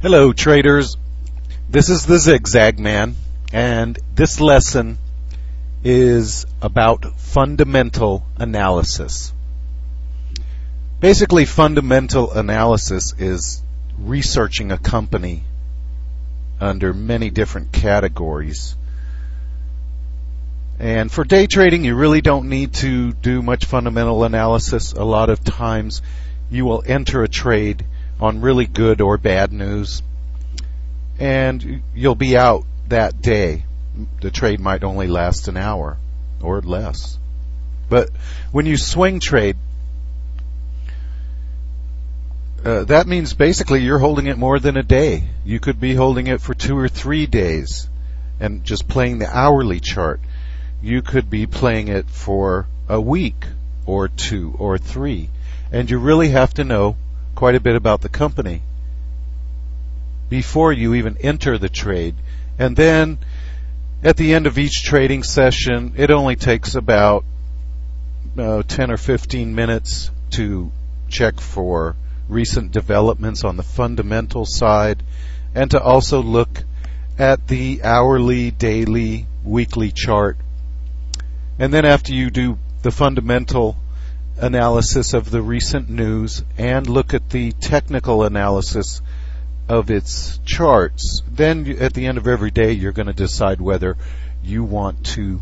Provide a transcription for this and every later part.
Hello traders, this is the Zigzag Man, and this lesson is about fundamental analysis. Basically, fundamental analysis is researching a company under many different categories. And for day trading, you really don't need to do much fundamental analysis. A lot of times you will enter a trade on really good or bad news, and you'll be out that day. The trade might only last an hour or less. But when you swing trade, that means basically you're holding it more than a day. You could be holding it for 2 or 3 days and just playing the hourly chart. You could be playing it for a week or 2 or 3. And you really have to know quite a bit about the company before you even enter the trade. And then at the end of each trading session, it only takes about 10 or 15 minutes to check for recent developments on the fundamental side, and to also look at the hourly, daily, weekly chart. And then after you do the fundamental analysis of the recent news and look at the technical analysis of its charts, then at the end of every day you're going to decide whether you want to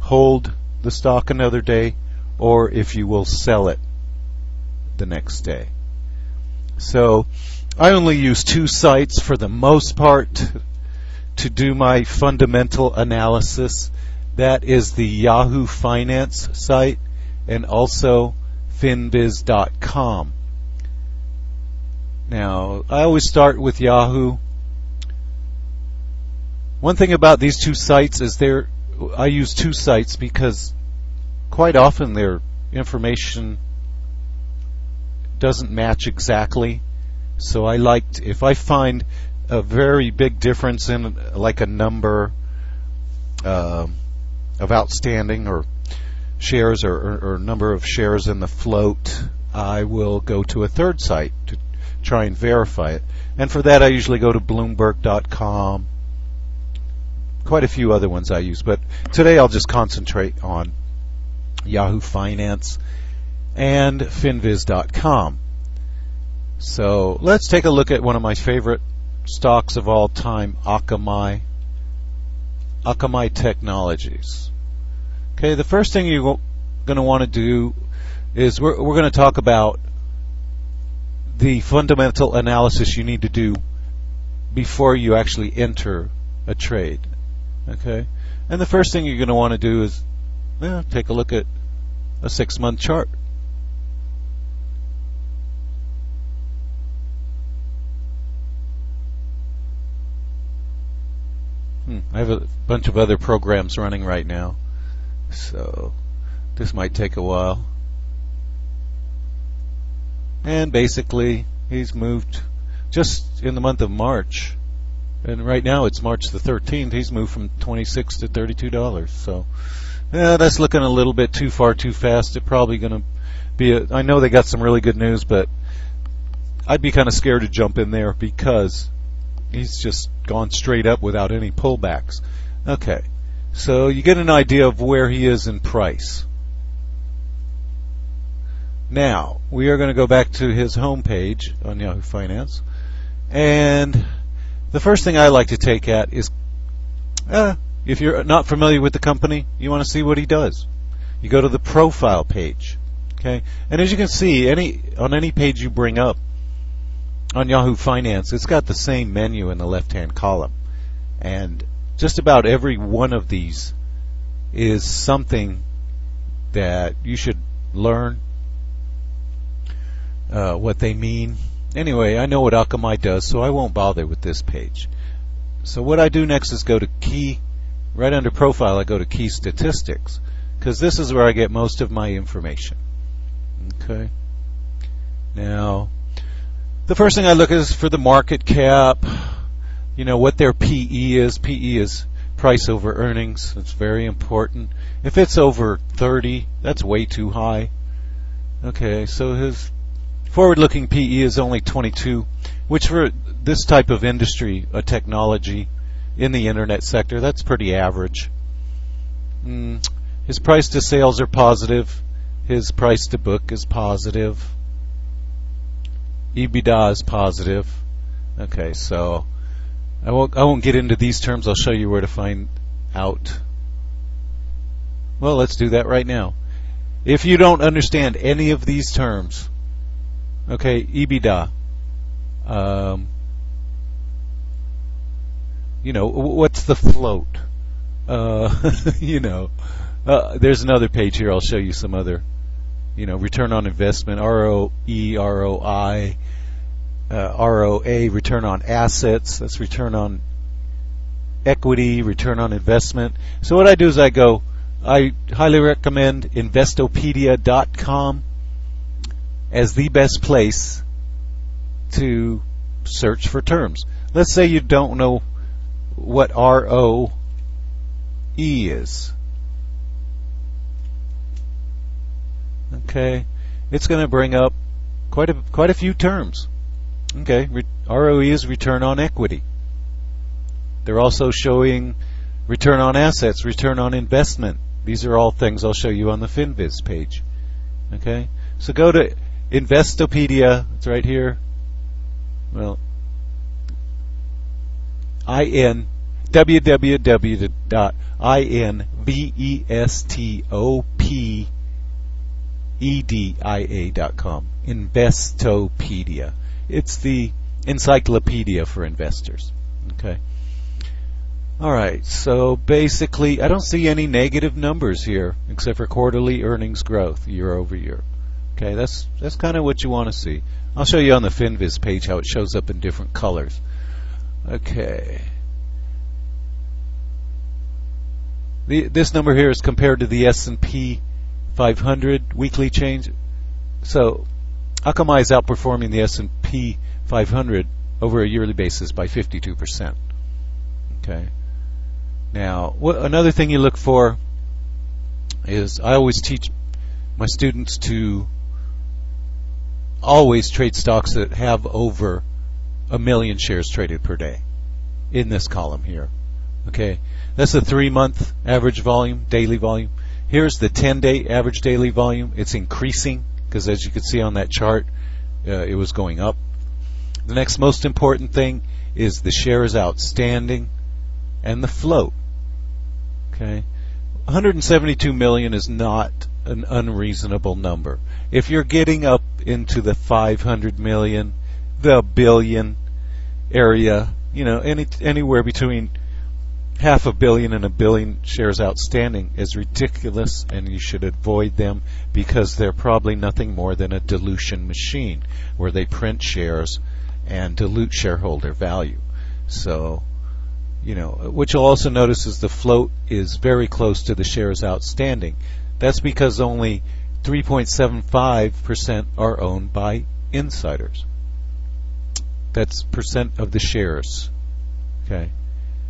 hold the stock another day or if you will sell it the next day. So I only use 2 sites for the most part to do my fundamental analysis. That is the Yahoo Finance site and also finviz.com. Now, I always start with Yahoo. One thing about these 2 sites is I use 2 sites because quite often their information doesn't match exactly. So I liked, if I find a very big difference in like a number of outstanding or shares or number of shares in the float, I will go to a third site to try and verify it. And for that I usually go to Bloomberg.com. Quite a few other ones I use, but today I'll just concentrate on Yahoo Finance and finviz.com. So let's take a look at one of my favorite stocks of all time, Akamai Technologies. Okay, the first thing you're going to want to do is we're going to talk about the fundamental analysis you need to do before you actually enter a trade. Okay, and the first thing you're going to want to do is take a look at a 6-month chart. I have a bunch of other programs running right now, so this might take a while. And basically he's moved just in the month of March, and right now it's March the 13th, he's moved from $26 to $32. So that's looking a little bit too far too fast. It's probably going to be I know they got some really good news, but I'd be kind of scared to jump in there because he's just gone straight up without any pullbacks. Okay, so you get an idea of where he is in price. Now we are going to go back to his home page on Yahoo Finance, and the first thing I like to take at is if you're not familiar with the company, you want to see what he does. You go to the profile page. Okay, and as you can see, on any page you bring up on Yahoo Finance, it's got the same menu in the left-hand column, and just about every one of these is something that you should learn what they mean. Anyway, I know what Akamai does, so I won't bother with this page. So what I do next is go to key, right under profile I go to key statistics, because this is where I get most of my information. Okay, now the first thing I look at is for the market cap, what their PE is. PE is price over earnings. It's very important. If it's over 30, that's way too high. Okay, so his Forward-looking PE is only 22, which for this type of industry, a technology in the internet sector, that's pretty average. His price to sales are positive. His price to book is positive. EBITDA is positive. Okay, so I won't get into these terms. I'll show you where to find out. Well, let's do that right now. If you don't understand any of these terms, okay, EBITDA, what's the float? There's another page here. I'll show you some other, return on investment, ROE, ROI, ROA, return on assets. That's return on equity, return on investment. So what I do is I highly recommend Investopedia.com as the best place to search for terms. Let's say you don't know what ROE is. Okay, it's going to bring up quite a few terms. Okay, ROE is return on equity. They're also showing return on assets, return on investment. These are all things I'll show you on the FinViz page. Okay, so go to Investopedia. It's right here. Well, www.investopedia.com. Investopedia. It's the encyclopedia for investors. Okay. All right. So basically, I don't see any negative numbers here except for quarterly earnings growth year over year. Okay, that's kind of what you want to see. I'll show you on the FinViz page how it shows up in different colors. Okay. This number here is compared to the S&P 500 weekly change. So how come I is outperforming the S&P 500 over a yearly basis by 52%? Okay. Now, another thing you look for is I always teach my students to always trade stocks that have over 1 million shares traded per day in this column here. Okay, that's the 3-month average volume, daily volume. Here's the 10-day average daily volume. It's increasing because, as you can see on that chart, it was going up. The next most important thing is the shares outstanding and the float. Okay, 172 million is not an unreasonable number. If you're getting up into the 500 million, the billion area, anywhere between 500 million and 1 billion shares outstanding is ridiculous, and you should avoid them because they're probably nothing more than a dilution machine where they print shares and dilute shareholder value. So, what you'll also notice is the float is very close to the shares outstanding. That's because only 3.75% are owned by insiders. That's percent of the shares. Okay.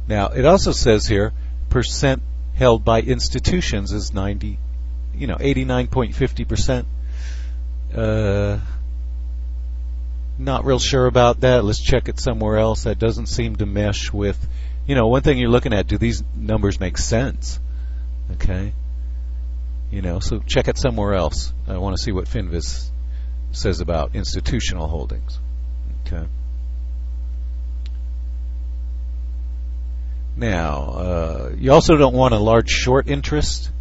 Now it also says here percent held by institutions is 89.50%. Not real sure about that. Let's check it somewhere else. That doesn't seem to mesh with, one thing you're looking at. Do these numbers make sense? Okay. So check it somewhere else. I want to see what FinViz says about institutional holdings. Okay. Now, you also don't want a large short interest.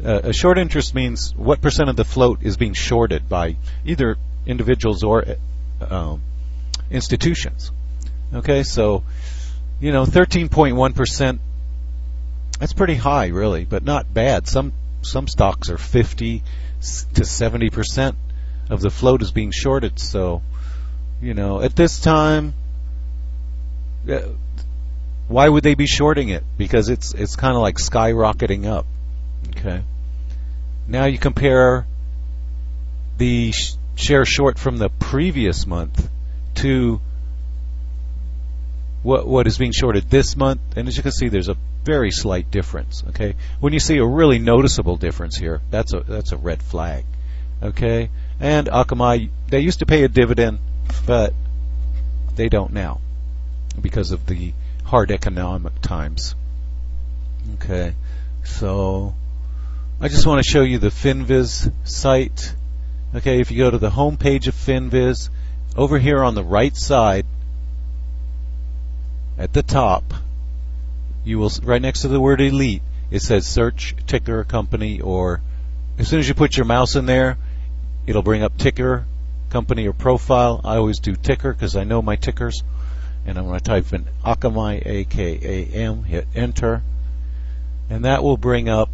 A short interest means what percent of the float is being shorted by either individuals or institutions. Okay, so 13.1%. That's pretty high, really, but not bad. Some stocks are 50 to 70% of the float is being shorted. So, at this time, why would they be shorting it? Because it's kind of like skyrocketing up. Okay. Now you compare the share short from the previous month to what is being shorted this month, and as you can see, there's a very slight difference. Okay. When you see a really noticeable difference here, that's a red flag. Okay, and Akamai, they used to pay a dividend, but they don't now because of the hard economic times. Okay, so I just want to show you the FinViz site. Okay, if you go to the home page of FinViz, over here on the right side at the top, you will, right next to the word elite, it says search ticker company, or as soon as you put your mouse in there, it'll bring up ticker, company, or profile. I always do ticker because I know my tickers. And I'm going to type in Akamai, A-K-A-M, hit enter. And that will bring up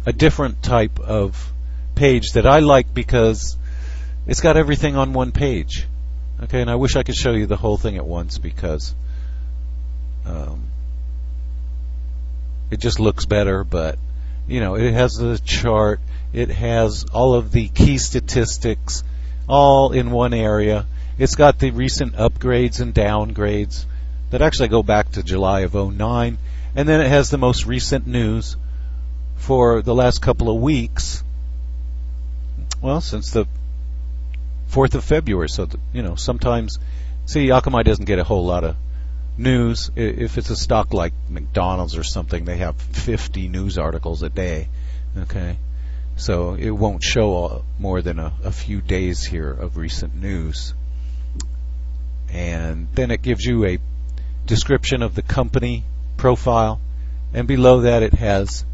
a different type of page that I like because it's got everything on one page. Okay, and I wish I could show you the whole thing at once because it just looks better, but you know, it has the chart, it has all of the key statistics all in one area. It's got the recent upgrades and downgrades that actually go back to July of 2009, and then it has the most recent news for the last couple of weeks, well, since the 4th of February. So that, you know, sometimes, see, Akamai doesn't get a whole lot of news. If it's a stock like McDonald's or something, they have 50 news articles a day. Okay, so it won't show more than a few days here of recent news. And then it gives you a description of the company profile, and below that it has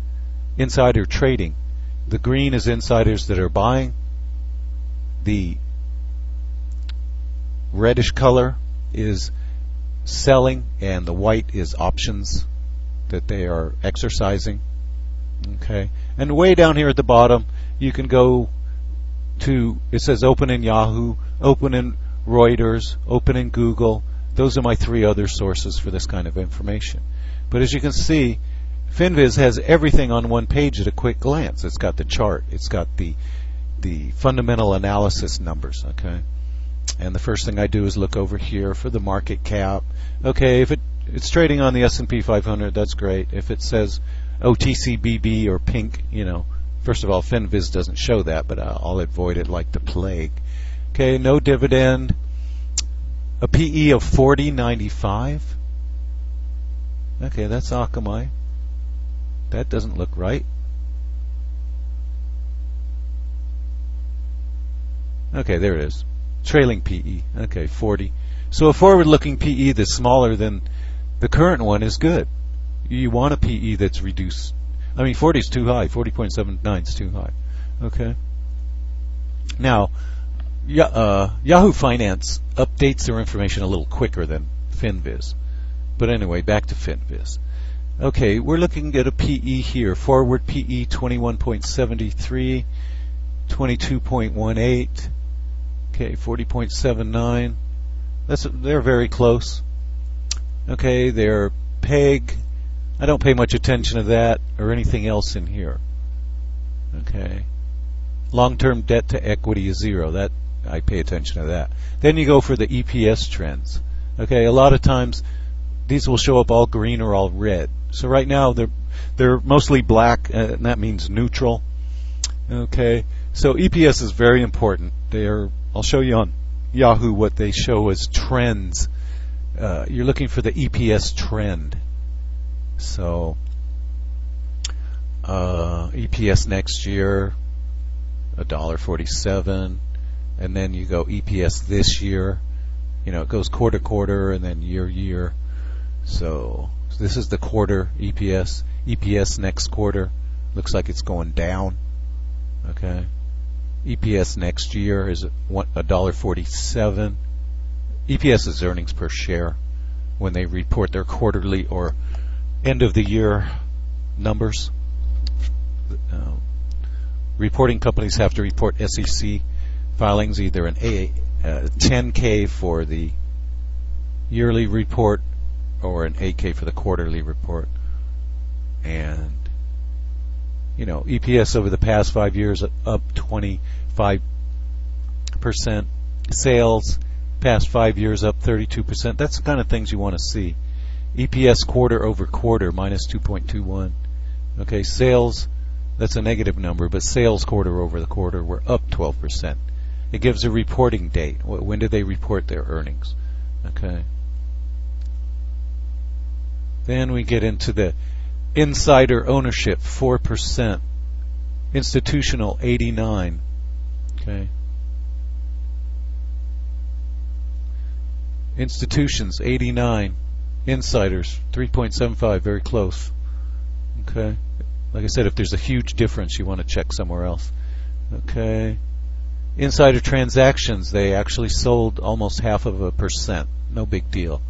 insider trading. The green is insiders that are buying, the reddish color is selling, and the white is options that they are exercising. Okay, and way down here at the bottom you can go to, it says open in Yahoo, open in Reuters, open in Google. Those are my three other sources for this kind of information. But as you can see, FinViz has everything on one page at a quick glance. It's got the chart, it's got the fundamental analysis numbers. Okay, and the first thing I do is look over here for the market cap. Okay, if it's trading on the S&P 500, that's great. If it says OTCBB or pink, you know, first of all, FinViz doesn't show that, but I'll avoid it like the plague. Okay, no dividend, a PE of 40.95. Okay, that's Akamai. That doesn't look right. Okay, there it is. Trailing PE. Okay, 40. So a forward-looking PE that's smaller than the current one is good. You want a PE that's reduced. I mean, 40 is too high. 40.79 is too high. Okay. Now, Yahoo Finance updates their information a little quicker than FinViz. But anyway, back to FinViz. Okay, we're looking at a PE here. Forward PE 21.73, 22.18. Okay, 40.79. They're very close. Okay, their PEG, I don't pay much attention to that or anything else in here. Okay. Long-term debt to equity is 0. That I pay attention to that. Then you go for the EPS trends. Okay, a lot of times these will show up all green or all red. So right now they're mostly black, and that means neutral. Okay, so EPS is very important. I'll show you on Yahoo what they show as trends. You're looking for the EPS trend. So EPS next year, $1.47, and then you go EPS this year. You know, it goes quarter to quarter and then year. So this is the quarter EPS. EPS next quarter looks like it's going down. Okay. EPS next year is $1.47. EPS is earnings per share when they report their quarterly or end of the year numbers. Reporting companies have to report SEC filings, either an 10K for the yearly report or an 8K for the quarterly report. And you know, EPS over the past 5 years up 25%. Sales past 5 years up 32%. That's the kind of things you want to see. EPS quarter over quarter minus 2.21. Okay, sales That's a negative number, but sales quarter over the quarter were up 12%. It gives a reporting date. When did they report their earnings? Okay. Then we get into the insider ownership, 4%. Institutional, 89. Okay. Institutions, 89. Insiders, 3.75, very close. Okay. Like I said, if there's a huge difference, you want to check somewhere else. Okay. Insider transactions, they actually sold almost 0.5%. No big deal.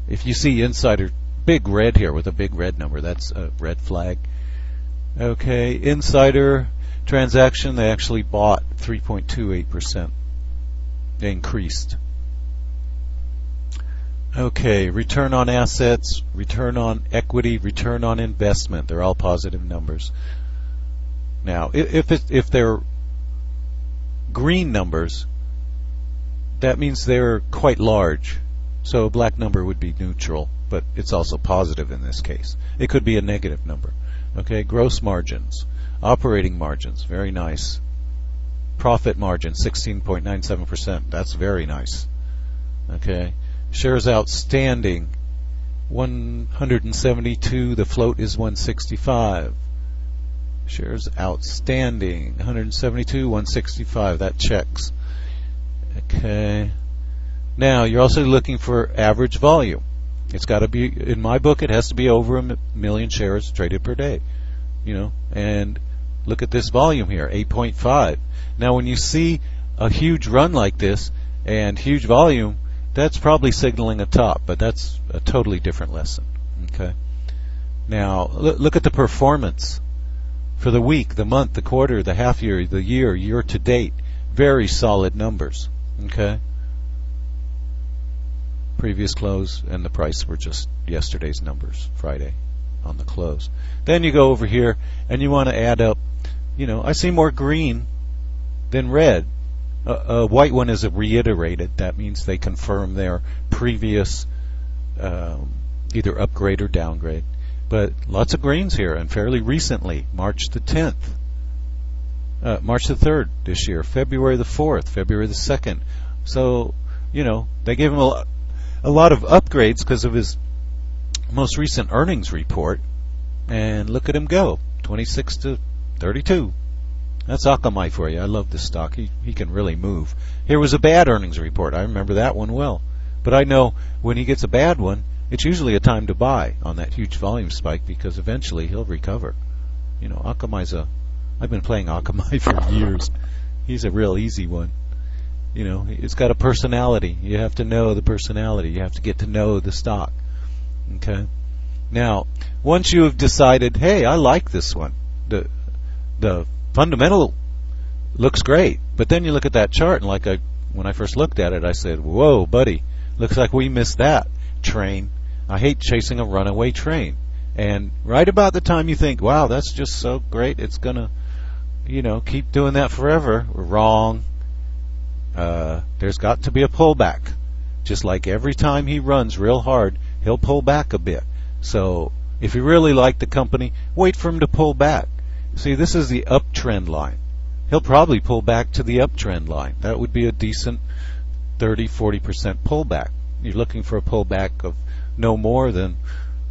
If you see insider, big red here with a big red number, that's a red flag. Okay. Insider transaction, they actually bought 3.28%. They increased. Okay, return on assets, return on equity, return on investment, they're all positive numbers. Now, if they're green numbers, that means they're quite large. So a black number would be neutral, but it's also positive in this case. It could be a negative number. Okay, gross margins, operating margins, very nice. Profit margin, 16.97%, that's very nice. Okay. Shares outstanding, 172. The float is 165. Shares outstanding, 172, 165. That checks. Okay. Now, you're also looking for average volume. It's got to be, in my book, it has to be over 1 million shares traded per day. You know, and look at this volume here, 8.5. Now, when you see a huge run like this and huge volume, that's probably signaling a top, but that's a totally different lesson. Okay. Now, look at the performance for the week, the month, the quarter, the half year, the year, year to date. Very solid numbers. Okay. Previous close and the price were just yesterday's numbers, Friday, on the close. Then you go over here and you want to add up. You know, I see more green than red. A white one is a reiterated. That means they confirm their previous either upgrade or downgrade. But lots of greens here, and fairly recently, March the 10th, March the 3rd this year, February the 4th, February the 2nd. So, you know, they gave him a lot of upgrades because of his most recent earnings report. And look at him go, 26 to 32. That's Akamai for you. I love this stock. He can really move. Here was a bad earnings report. I remember that one well. But I know when he gets a bad one, it's usually a time to buy on that huge volume spike because eventually he'll recover. You know, I've been playing Akamai for years. He's a real easy one. You know, it's got a personality. You have to know the personality. You have to get to know the stock. Okay? Now, once you have decided, hey, I like this one, the fundamental looks great, but then you look at that chart and when I first looked at it, I said, whoa, buddy, looks like we missed that train. I hate chasing a runaway train. And right about the time you think, wow, that's just so great, it's going to, you know, keep doing that forever. Wrong. There's got to be a pullback. Just like every time he runs real hard, he'll pull back a bit. So if you really like the company, wait for him to pull back. See, this is the uptrend line. He'll probably pull back to the uptrend line. That would be a decent 30-40% pullback. You're looking for a pullback of no more than,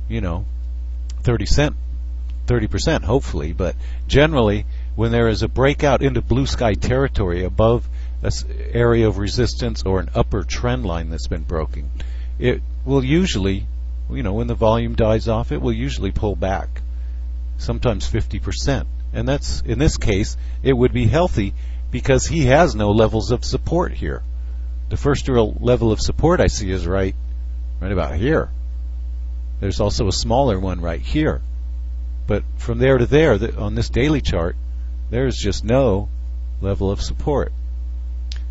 you know, 30%, hopefully. But generally, when there is a breakout into blue sky territory above an area of resistance or an upper trend line that's been broken, it will usually, you know, when the volume dies off, it will usually pull back. Sometimes 50%. And that's, in this case, it would be healthy because he has no levels of support here. The first real level of support I see is right about here. There's also a smaller one right here. But from there to there, on this daily chart, there's just no level of support.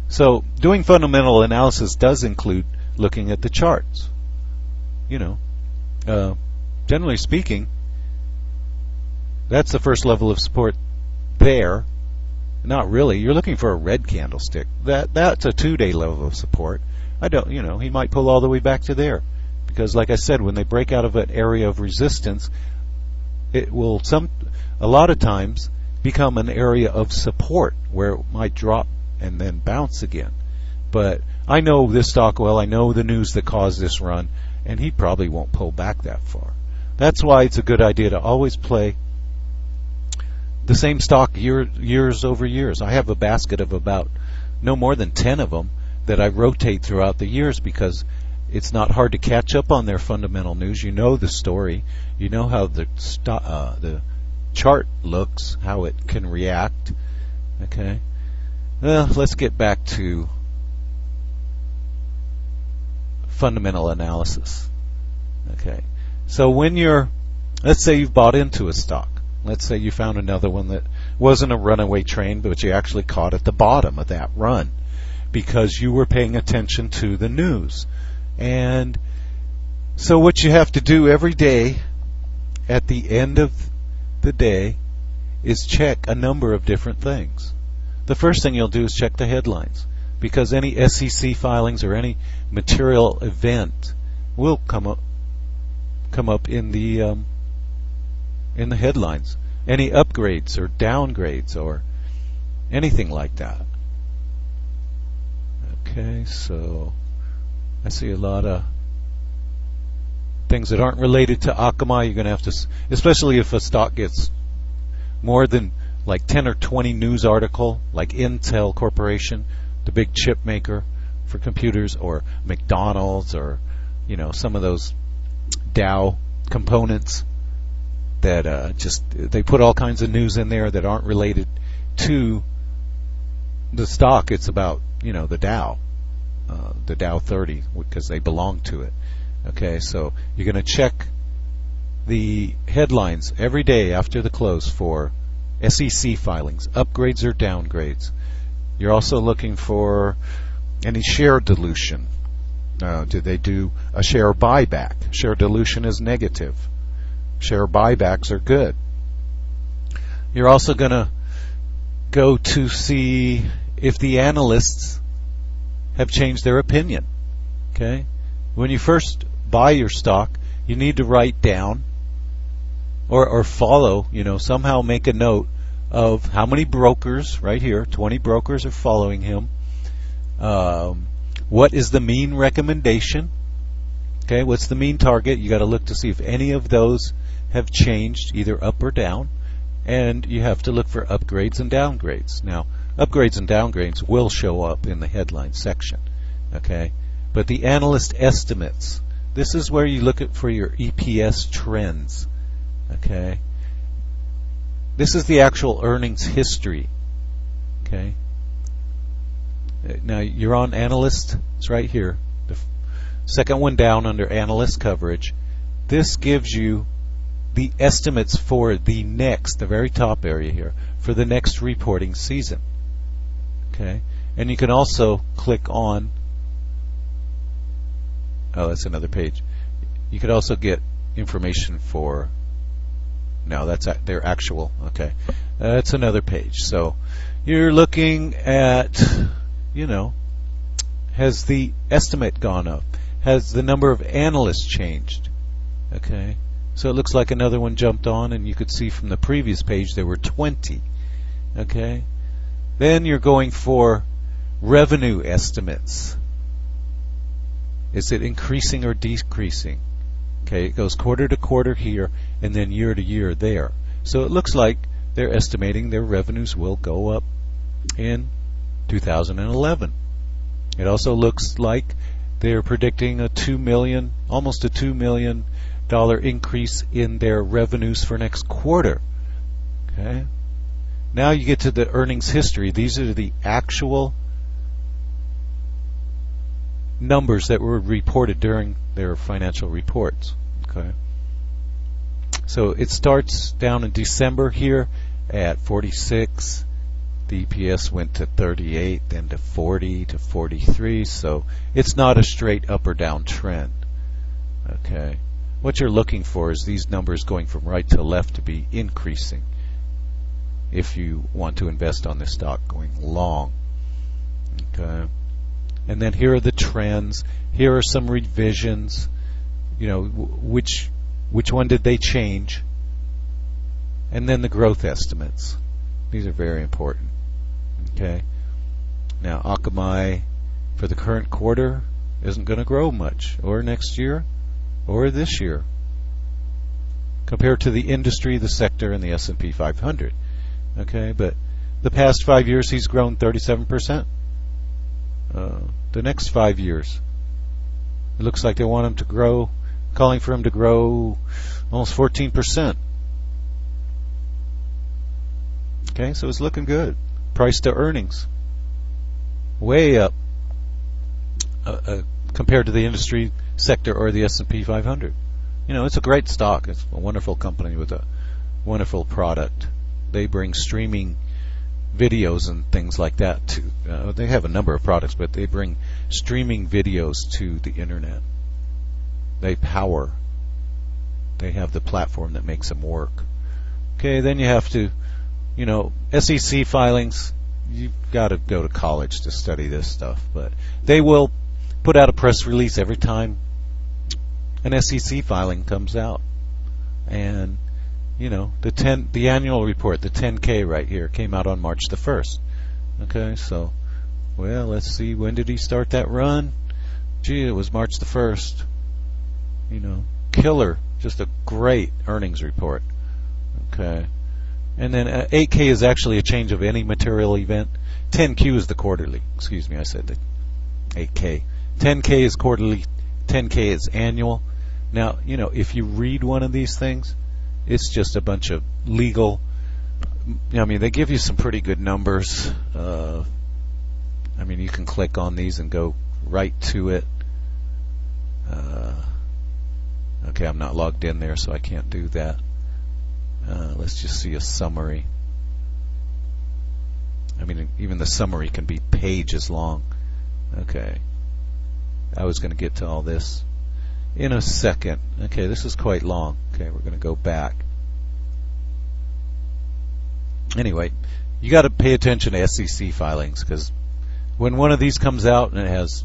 So doing fundamental analysis does include looking at the charts. You know, generally speaking, that's the first level of support there. Not really. You're looking for a red candlestick. That's a 2-day level of support. You know, he might pull all the way back to there. Because like I said, when they break out of an area of resistance, it will a lot of times become an area of support where it might drop and then bounce again. But I know this stock well. I know the news that caused this run, and he probably won't pull back that far. That's why it's a good idea to always play the same stock years over years. I have a basket of about no more than 10 of them that I rotate throughout the years, because it's not hard to catch up on their fundamental news. You know the story. You know how the chart looks, how it can react. Okay. Well, let's get back to fundamental analysis. Okay. So when let's say you've bought into a stock. Let's say you found another one that wasn't a runaway train, but you actually caught at the bottom of that run because you were paying attention to the news. And so what you have to do every day at the end of the day is check a number of different things. The first thing you'll do is check the headlines, because any SEC filings or any material event will come up in the headlines. Any upgrades or downgrades or anything like that. Okay, so I see a lot of things that aren't related to Akamai. You're going to have to, especially if a stock gets more than like 10 or 20 news article, like Intel Corporation, the big chip maker for computers, or McDonald's, or some of those Dow components that they put all kinds of news in there that aren't related to the stock. It's about the Dow 30, because they belong to it. Okay, so you're going to check the headlines every day after the close for SEC filings, upgrades or downgrades. You're also looking for any share dilution. Do they do a share buyback? Share dilution is negative. Share buybacks are good. You're also going to go to see if the analysts have changed their opinion. Okay? When you first buy your stock, you need to write down or follow, somehow make a note of how many brokers, right here, 20 brokers are following him. What is the mean recommendation? Okay, what's the mean target? You got to look to see if any of those have changed, either up or down, and you have to look for upgrades and downgrades. Now, upgrades and downgrades will show up in the headline section, okay? But the analyst estimates, this is where you look for your EPS trends, okay? This is the actual earnings history, okay? Now, you're on analyst, it's right here, the second one down under analyst coverage. This gives you the estimates for the very top area here, for the next reporting season. Okay, and you can also click on, that's another page. You could also get information for, no, that's their actual, okay. That's another page. So you're looking at, has the estimate gone up? Has the number of analysts changed? Okay. So it looks like another one jumped on, and you could see from the previous page there were 20. Okay? Then you're going for revenue estimates. Is it increasing or decreasing? Okay, it goes quarter to quarter here, and then year to year there. So it looks like they're estimating their revenues will go up in 2011. It also looks like they're predicting almost a $2 million increase in their revenues for next quarter. Okay. Now you get to the earnings history. These are the actual numbers that were reported during their financial reports. Okay. So it starts down in December here at 46. The EPS went to 38, then to 40, to 43. So it's not a straight up or down trend. Okay. What you're looking for is these numbers going from right to left to be increasing if you want to invest on this stock going long. Okay. And then here are the trends. Here are some revisions. Which one did they change? And then the growth estimates. These are very important. Okay. Now, Akamai for the current quarter isn't going to grow much, or next year, or this year, compared to the industry, the sector, and the S&P 500. Okay, but the past 5 years he's grown 37%. The next 5 years, it looks like they want him to grow, calling for him to grow almost 14%. Okay, so it's looking good. Price to earnings, way up compared to the industry sector or the S&P 500. You know, it's a great stock. It's a wonderful company with a wonderful product. They bring streaming videos and things like that to. They have a number of products, but they bring streaming videos to the internet. They have the platform that makes them work. Okay, then you have to, you know, SEC filings. You've got to go to college to study this stuff, but they will put out a press release every time an SEC filing comes out. And you know, the annual report, the 10K right here, came out on March the 1st. Okay, so, well, let's see, when did he start that run? Gee, it was March the 1st. You know, killer, just a great earnings report. Okay, and then 8K is actually a change of any material event. 10Q is the quarterly. Excuse me, I said that. 8K. 10K is quarterly. 10K is annual. Now, you know, if you read one of these things, it's just a bunch of legal. I mean, they give you some pretty good numbers. I mean, you can click on these and go right to it. Okay, I'm not logged in there, so I can't do that. Let's just see a summary. I mean, even the summary can be pages long. Okay, I was going to get to all this in a second. Okay, this is quite long. Okay, we're going to go back. Anyway, you got to pay attention to SEC filings, because when one of these comes out and it has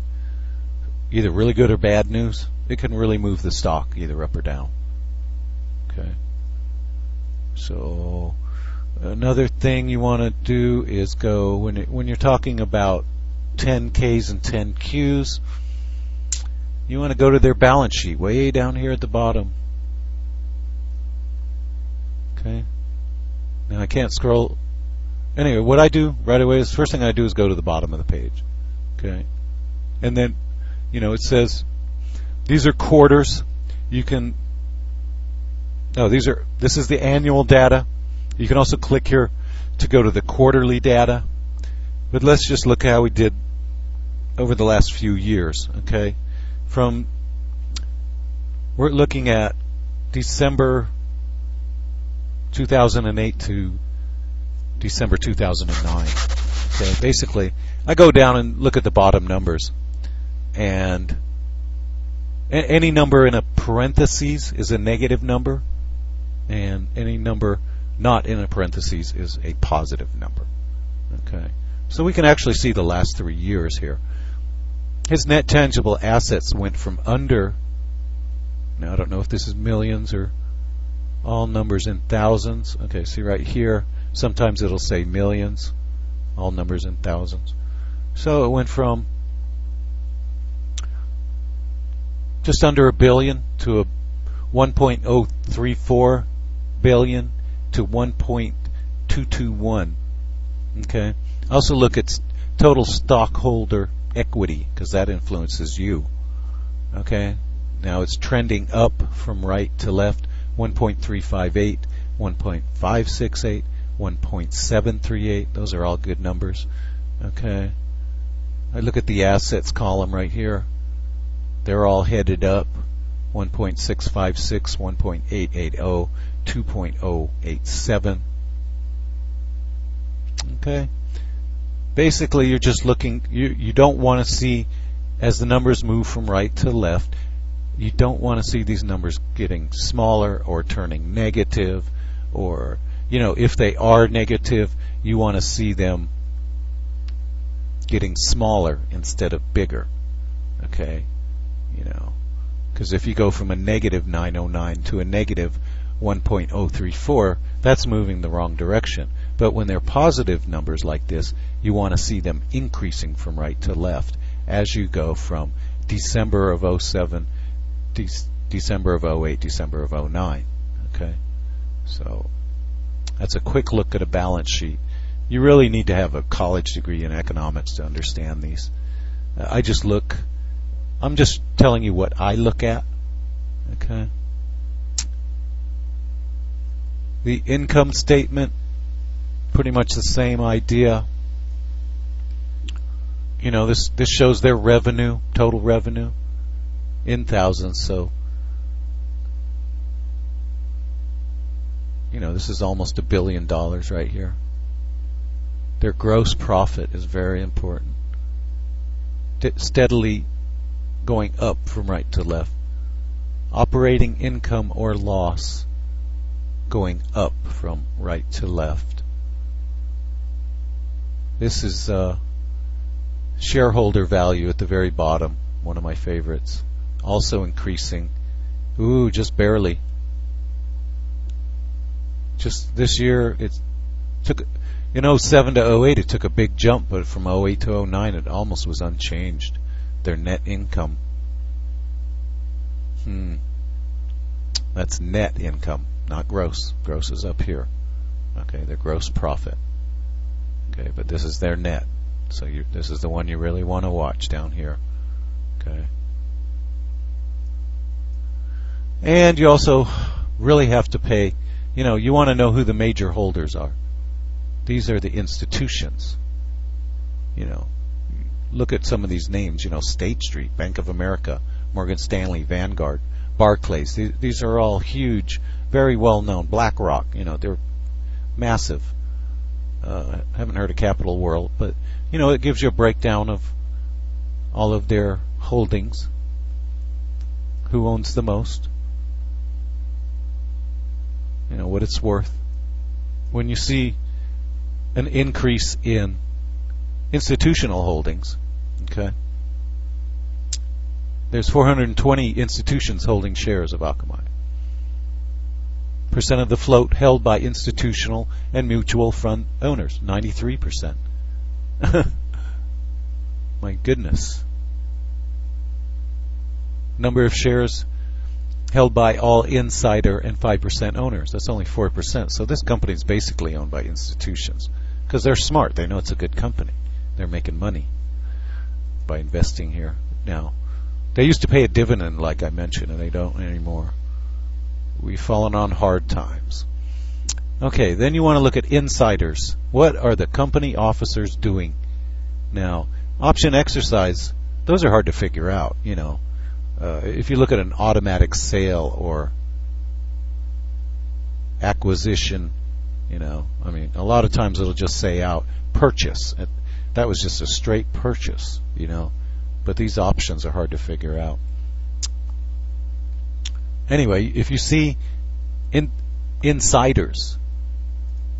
either really good or bad news, it can really move the stock either up or down. Okay. So another thing you want to do is go when you're talking about 10Ks and 10Qs, you want to go to their balance sheet way down here at the bottom. Okay. Now I can't scroll. Anyway, what I do right away is, first thing I do is go to the bottom of the page. Okay. And then, you know, it says these are quarters. You can this is the annual data. You can also click here to go to the quarterly data. But let's just look how we did over the last few years. Okay. We're looking at December 2008 to December 2009. Okay, basically, I go down and look at the bottom numbers, and any number in a parentheses is a negative number, and any number not in a parentheses is a positive number. Okay, so we can actually see the last 3 years here. His net tangible assets went from under, now I don't know if this is millions or all numbers in thousands. Okay, see right here, sometimes it'll say millions, all numbers in thousands. So it went from just under $1 billion to 1.034 billion to 1.221. Okay. Also look at total stockholder equity, because that influences you. Okay. Now it's trending up from right to left. 1.358, 1.568, 1.738. Those are all good numbers. Okay. I look at the assets column right here. They're all headed up. 1.656, 1.880, 2.087. Okay. Basically, you're just looking. You don't want to see, as the numbers move from right to left, you don't want to see these numbers getting smaller or turning negative, or, you know, if they are negative, you want to see them getting smaller instead of bigger. Okay, you know, because if you go from a negative 909 to a negative 1.034, that's moving the wrong direction. But when they're positive numbers like this, you want to see them increasing from right to left as you go from December of '07, December of '08, December of '09. Okay, so that's a quick look at a balance sheet. You really need to have a college degree in economics to understand these. I'm just telling you what I look at. Okay. The income statement, pretty much the same idea. You know, this shows their revenue, total revenue, in thousands. So, you know, this is almost $1 billion right here. Their gross profit is very important. Steadily going up from right to left. Operating income or loss going up from right to left. This is shareholder value at the very bottom, one of my favorites. Also increasing. Ooh, just barely. Just this year, it took, in '07 to '08, it took a big jump, but from '08 to '09, it almost was unchanged. Their net income. That's net income, not gross. Gross is up here. Okay, their gross profit. Okay, but this is their net. So this is the one you really want to watch down here. Okay. And you also really have to pay, you want to know who the major holders are. These are the institutions. Look at some of these names, State Street, Bank of America, Morgan Stanley, Vanguard, Barclays. These are all huge, very well known. BlackRock, they're massive. Haven't heard of Capital World, but it gives you a breakdown of all of their holdings. Who owns the most? What it's worth. When you see an increase in institutional holdings, okay, there's 420 institutions holding shares of Akamai. Percent of the float held by institutional and mutual fund owners, 93%. My goodness. Number of shares held by all insider and 5% owners. That's only 4%. So this company is basically owned by institutions because they're smart. They know it's a good company. They're making money by investing here. Now, they used to pay a dividend, like I mentioned, and they don't anymore. We've fallen on hard times. Okay, then you want to look at insiders. What are the company officers doing? Now, option exercise, those are hard to figure out, if you look at an automatic sale or acquisition, a lot of times it'll just say out purchase. That was just a straight purchase, but these options are hard to figure out. Anyway, if you see insiders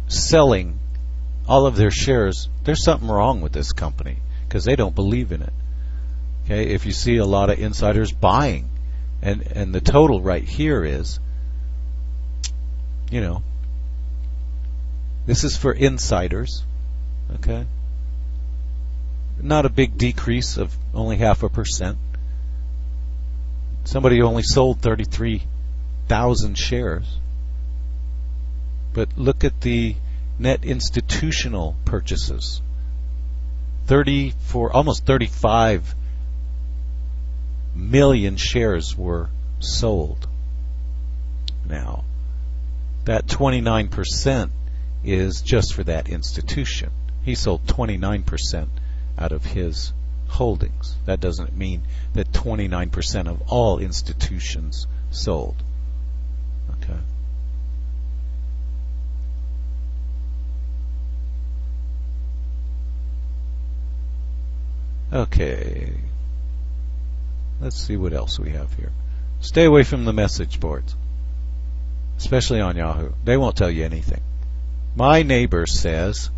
selling all of their shares, there's something wrong with this company because they don't believe in it. Okay, if you see a lot of insiders buying, and the total right here is, this is for insiders, okay, not a big decrease of only 0.5%. Somebody only sold 33,000 shares. But look at the net institutional purchases. Almost 35 million shares were sold. Now, that 29% is just for that institution. He sold 29% out of his holdings. That doesn't mean that 29% of all institutions sold. Okay. Okay. Let's see what else we have here. Stay away from the message boards, especially on Yahoo. They won't tell you anything. My neighbor says,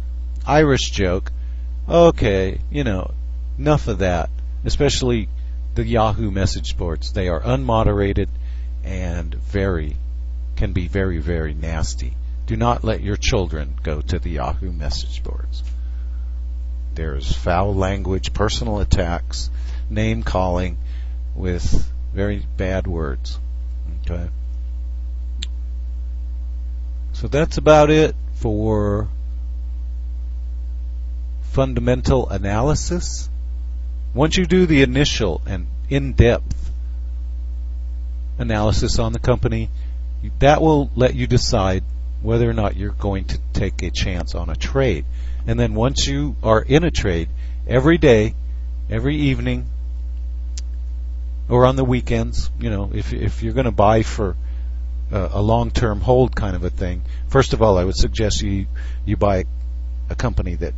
Irish joke, okay, enough of that, especially the Yahoo message boards. They are unmoderated and can be very, very nasty. Do not let your children go to the Yahoo message boards. There's foul language, personal attacks, name calling with very bad words. Okay. So that's about it for fundamental analysis. Once you do the initial and in-depth analysis on the company, that will let you decide whether or not you're going to take a chance on a trade. And then once you are in a trade, every day, every evening, or on the weekends, if you're going to buy for a long-term hold kind of a thing, first of all, I would suggest you buy a company that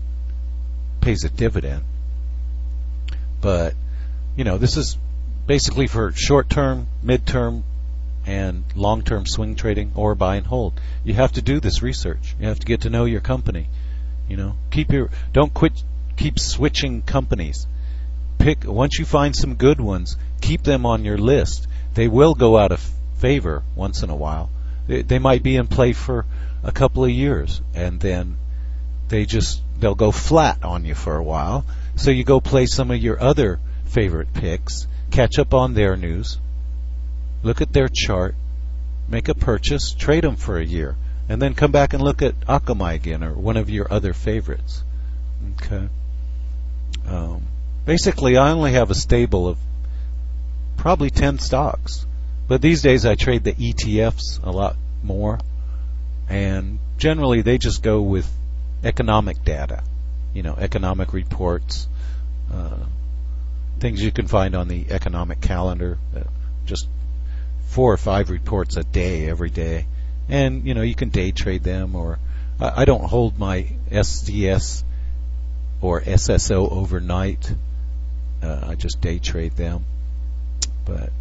pays a dividend. But this is basically for short-term, mid-term, and long-term swing trading or buy and hold. You have to do this research. You have to get to know your company. Don't keep switching companies. Once you find some good ones, keep them on your list. They will go out of favor once in a while. They might be in play for a couple of years, and then they'll go flat on you for a while. So you go play some of your other favorite picks, catch up on their news, look at their chart, make a purchase, trade them for a year, and then come back and look at Akamai again or one of your other favorites. Okay. Basically, I only have a stable of probably 10 stocks, but these days I trade the ETFs a lot more, and generally they just go with economic data, economic reports, things you can find on the economic calendar, just 4 or 5 reports a day every day, and you can day trade them. Or I don't hold my SDS or SSO overnight. I just day trade them. But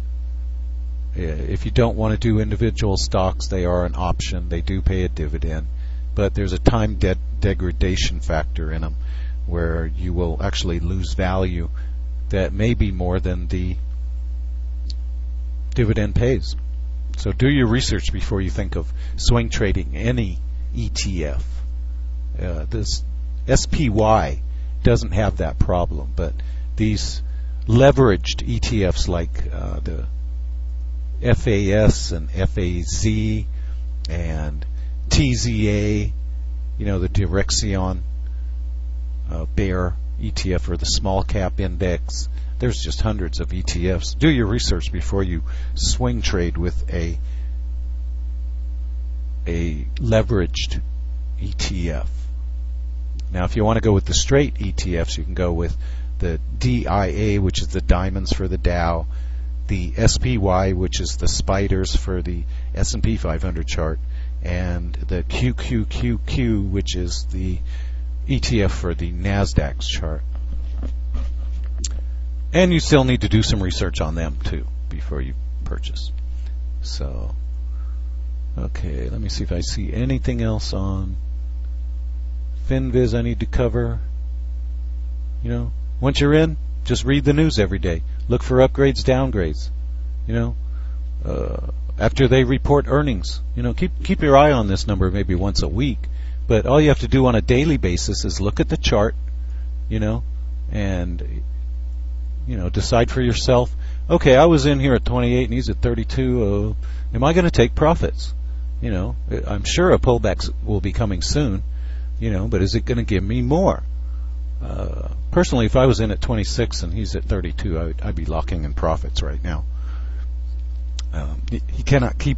if you don't want to do individual stocks, they are an option. They do pay a dividend, but there's a time degradation factor in them where you will actually lose value that may be more than the dividend pays. So do your research before you think of swing trading any ETF. This SPY doesn't have that problem, but these leveraged ETFs like the FAS and FAZ and TZA, the Direxion Bear ETF or the small cap index. There's just hundreds of ETFs. Do your research before you swing trade with a leveraged ETF. Now, if you want to go with the straight ETFs, you can go with the DIA, which is the diamonds for the Dow, the SPY, which is the spiders for the S&P 500 chart, and the QQQQ, which is the ETF for the NASDAQ's chart. And you still need to do some research on them too before you purchase. So, okay, let me see if I see anything else on FinViz I need to cover. Once you're in, just read the news every day. Look for upgrades, downgrades. After they report earnings, keep your eye on this number maybe once a week. But all you have to do on a daily basis is look at the chart, and decide for yourself, okay, I was in here at 28 and he's at 32. Am I going to take profits? I'm sure a pullback will be coming soon, but is it going to give me more? Personally, if I was in at 26 and he's at 32, I'd be locking in profits right now. He cannot keep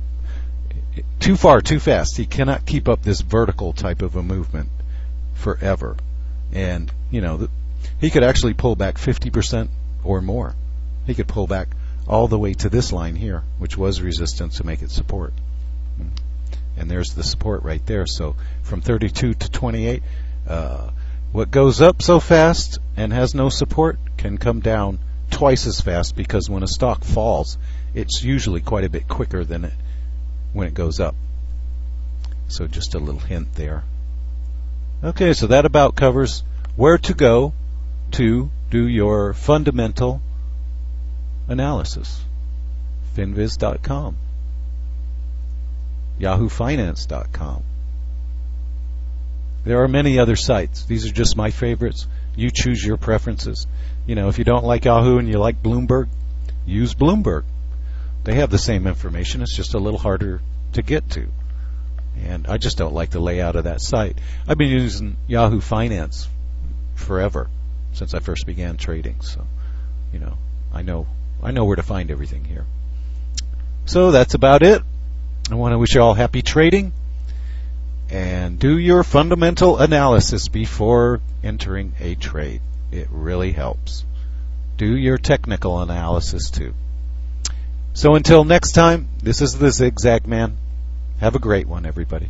too far, too fast. He cannot keep up this vertical type of a movement forever. And, he could actually pull back 50% or more. He could pull back all the way to this line here, which was resistance, to make it support. And there's the support right there. So from 32 to 28, what goes up so fast and has no support can come down twice as fast, because when a stock falls, it's usually quite a bit quicker than it when it goes up. So just a little hint there. Okay, so that about covers where to go to do your fundamental analysis. Finviz.com, YahooFinance.com, There are many other sites. These are just my favorites. You choose your preferences. If you don't like Yahoo and you like Bloomberg, use Bloomberg. They have the same information. It's just a little harder to get to. And I just don't like the layout of that site. I've been using Yahoo Finance forever, since I first began trading. So, I know where to find everything here. So that's about it. I want to wish you all happy trading. And do your fundamental analysis before entering a trade. It really helps. Do your technical analysis too. So until next time, this is the Zigzag Man. Have a great one, everybody.